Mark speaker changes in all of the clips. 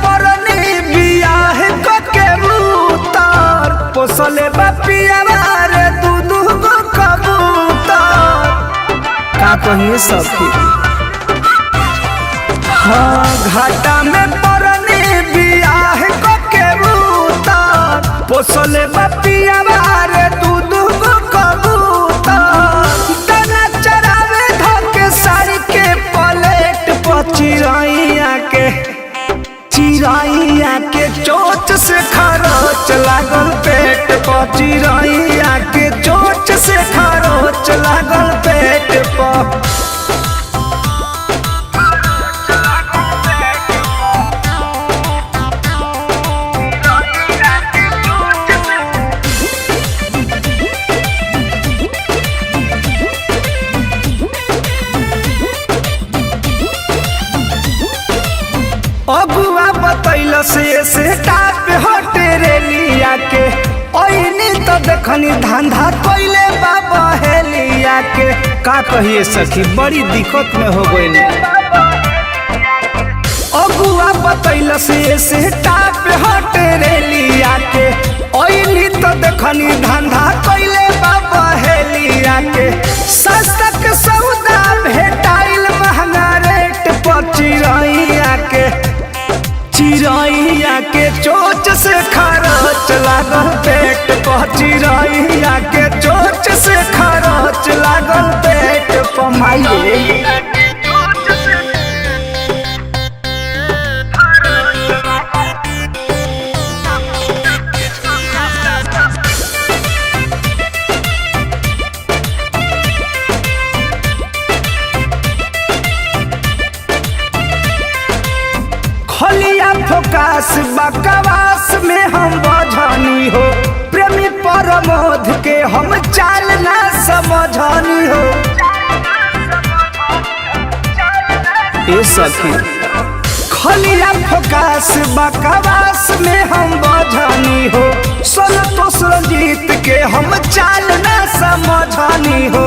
Speaker 1: परनी बियाह के उतार पोसले बापिया रे दूधू गो कबूतर का कहिए सखी। हाँ घाटा में परनी बियाह के उतार पोसले बापिया रे दूधू गो कबूतर दाना चरावे धोके साड़ी के पलेट पर चिरैया के चोट से खरोच लागल पेट पर चिरैया के चोट से खरोच लागल पेट पर। अगुआ बतैल से टाप हटे रेलिया के ओइनी तो देखनी धंधा कोइले बाबा हेलिया के का कहिए सखी बड़ी दिक्कत में हो गइल। अगुआ बतैल से टाप हटे रेलिया के ओइनी तो देखनी धंधा कोइले बाबा हेलिया के सस्ता के सौदा भेटाइल महंगा रेट पर चिरैया के चोच से खरोच लागल पेट पर चिरैया के चोच से खरोच लागल पेट पर माई। खलिया फोकास बकवास में हम बझनी हो प्रेमी परमोध के हम चाल ना समझनी हो ए सखी। खलिया फोकास बकवास में हम बझनी हो संतोष रंजीत के हम चाल ना समझनी हो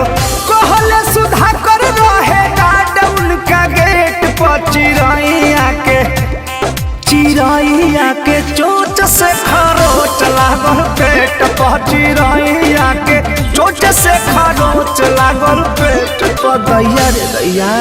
Speaker 1: कहले सुधा कर रहे गार्ड उनका गेट पर चिरैया के चोट से खरोच लागल पेट पर चिरैया के चोट से खरोच लागल पेट पर दैया रे दैया।